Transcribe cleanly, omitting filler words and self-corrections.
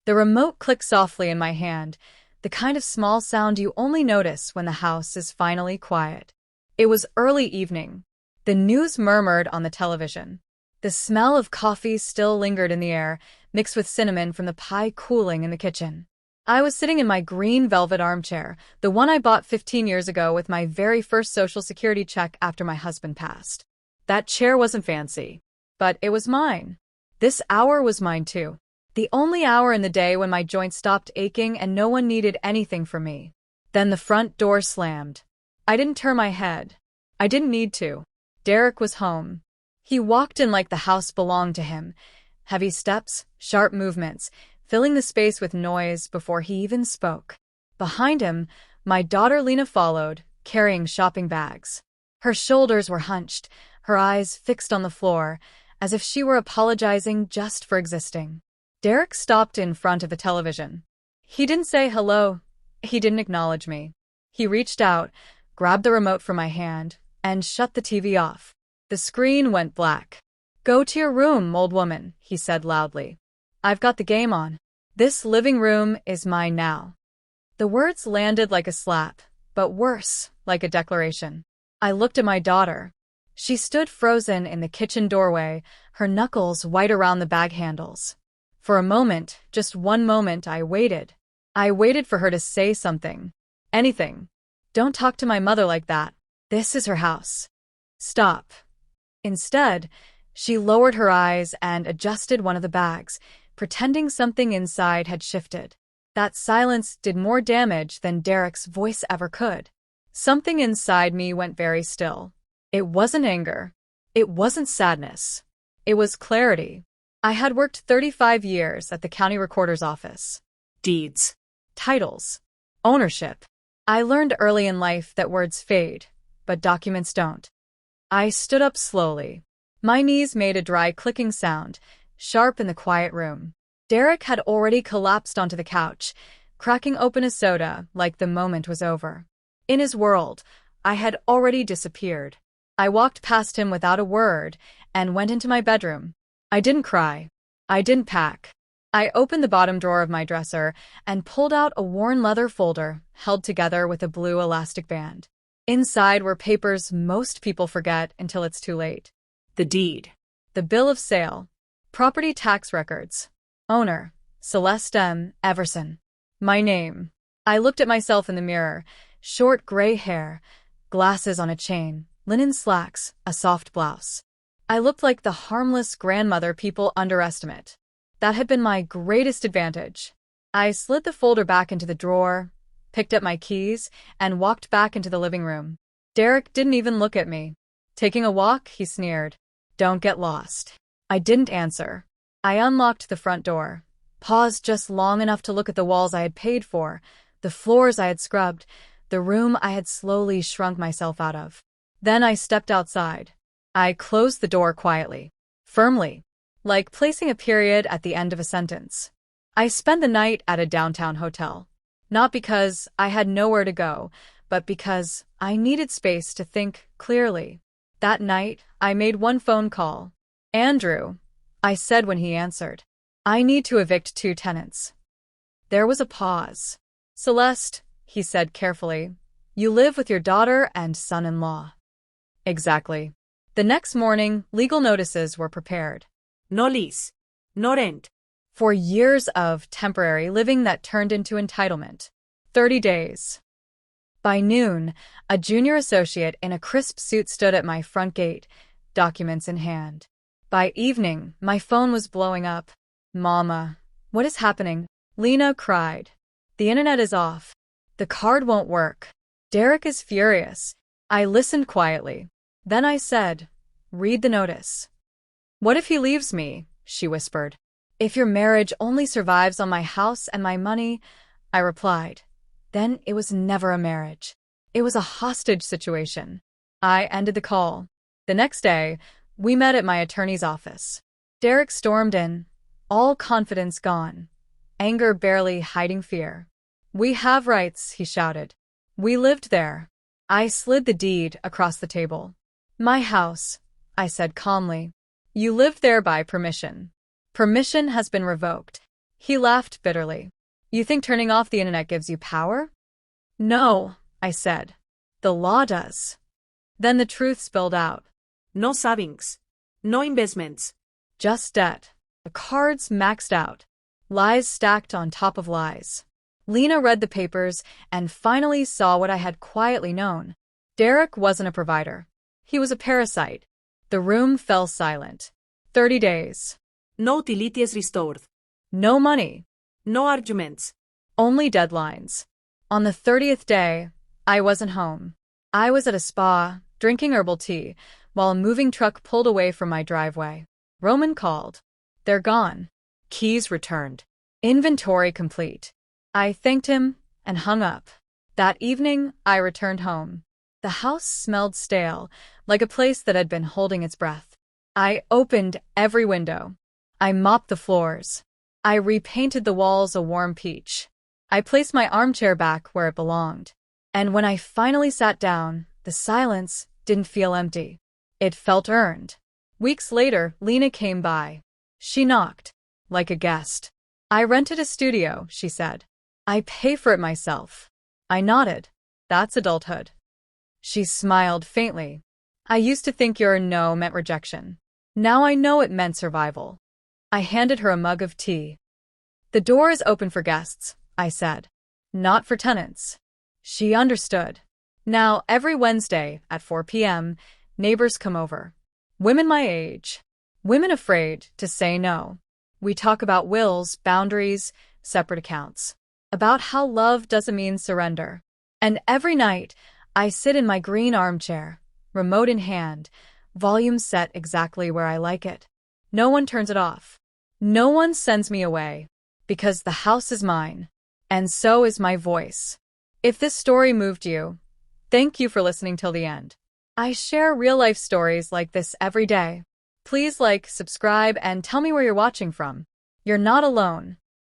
The remote clicked softly in my hand, the kind of small sound you only notice when the house is finally quiet. It was early evening. The news murmured on the television. The smell of coffee still lingered in the air, mixed with cinnamon from the pie cooling in the kitchen. I was sitting in my green velvet armchair, the one I bought 15 years ago with my very first Social Security check after my husband passed. That chair wasn't fancy, but it was mine. This hour was mine too. The only hour in the day when my joints stopped aching and no one needed anything from me. Then the front door slammed. I didn't turn my head. I didn't need to. Derek was home. He walked in like the house belonged to him. Heavy steps, sharp movements, filling the space with noise before he even spoke. Behind him, my daughter Lena followed, carrying shopping bags. Her shoulders were hunched, her eyes fixed on the floor, as if she were apologizing just for existing. Derek stopped in front of the television. He didn't say hello. He didn't acknowledge me. He reached out, grabbed the remote from my hand, and shut the TV off. The screen went black. "Go to your room, old woman," he said loudly. "I've got the game on. This living room is mine now." The words landed like a slap, but worse, like a declaration. I looked at my daughter. She stood frozen in the kitchen doorway, her knuckles white around the bag handles. For a moment, just one moment, I waited. I waited for her to say something. Anything. "Don't talk to my mother like that. This is her house. Stop." Instead, she lowered her eyes and adjusted one of the bags, pretending something inside had shifted. That silence did more damage than Derek's voice ever could. Something inside me went very still. It wasn't anger. It wasn't sadness. It was clarity. I had worked 35 years at the county recorder's office. Deeds. Titles. Ownership. I learned early in life that words fade, but documents don't. I stood up slowly. My knees made a dry clicking sound, sharp in the quiet room. Derek had already collapsed onto the couch, cracking open a soda like the moment was over. In his world, I had already disappeared. I walked past him without a word and went into my bedroom. I didn't cry. I didn't pack. I opened the bottom drawer of my dresser and pulled out a worn leather folder held together with a blue elastic band. Inside were papers most people forget until it's too late. The deed. The bill of sale. Property tax records. Owner, Celeste M. Everson. My name. I looked at myself in the mirror. Short gray hair, glasses on a chain, linen slacks, a soft blouse. I looked like the harmless grandmother people underestimate. That had been my greatest advantage. I slid the folder back into the drawer, picked up my keys, and walked back into the living room. Derek didn't even look at me. "Taking a walk?" he sneered. "Don't get lost." I didn't answer. I unlocked the front door, paused just long enough to look at the walls I had paid for, the floors I had scrubbed, the room I had slowly shrunk myself out of. Then I stepped outside. I closed the door quietly, firmly, like placing a period at the end of a sentence. I spent the night at a downtown hotel, not because I had nowhere to go, but because I needed space to think clearly. That night, I made one phone call. "Andrew," I said when he answered. "I need to evict 2 tenants." There was a pause. "Celeste," he said carefully, "you live with your daughter and son-in-law." Exactly. The next morning, legal notices were prepared. No lease, no rent. For years of temporary living that turned into entitlement. 30 days. By noon, a junior associate in a crisp suit stood at my front gate, documents in hand. By evening, my phone was blowing up. "Mama, what is happening?" Lena cried. "The internet is off. The card won't work. Derek is furious." I listened quietly. Then I said, "Read the notice." "What if he leaves me?" she whispered. "If your marriage only survives on my house and my money," I replied. Then it was never a marriage. It was a hostage situation. I ended the call. The next day, we met at my attorney's office. Derek stormed in, all confidence gone, anger barely hiding fear. "We have rights," he shouted. "We lived there." I slid the deed across the table. "My house," I said calmly. "You lived there by permission. Permission has been revoked." He laughed bitterly. You think turning off the internet gives you power? No, I said. The law does. Then the truth spilled out. No savings. No investments. Just debt. The cards maxed out. Lies stacked on top of lies. Lena read the papers and finally saw what I had quietly known. Derek wasn't a provider. He was a parasite. The room fell silent. 30 days. No utilities restored. No money. No arguments. Only deadlines. On the 30th day, I wasn't home. I was at a spa, drinking herbal tea, while a moving truck pulled away from my driveway. Roman called. They're gone. Keys returned. Inventory complete. I thanked him and hung up. That evening, I returned home. The house smelled stale, like a place that had been holding its breath. I opened every window. I mopped the floors. I repainted the walls a warm peach. I placed my armchair back where it belonged. And when I finally sat down, the silence didn't feel empty. It felt earned. Weeks later, Lena came by. She knocked, like a guest. I rented a studio, she said. I pay for it myself. I nodded. That's adulthood. She smiled faintly. I used to think your no meant rejection. Now I know it meant survival. I handed her a mug of tea. The door is open for guests, I said. Not for tenants. She understood. Now, every Wednesday at 4 p.m., neighbors come over. Women my age. Women afraid to say no. We talk about wills, boundaries, separate accounts. About how love doesn't mean surrender. And every night, I sit in my green armchair, remote in hand, volume set exactly where I like it. No one turns it off. No one sends me away. Because the house is mine. And so is my voice. If this story moved you, thank you for listening till the end. I share real-life stories like this every day. Please like, subscribe, and tell me where you're watching from. You're not alone.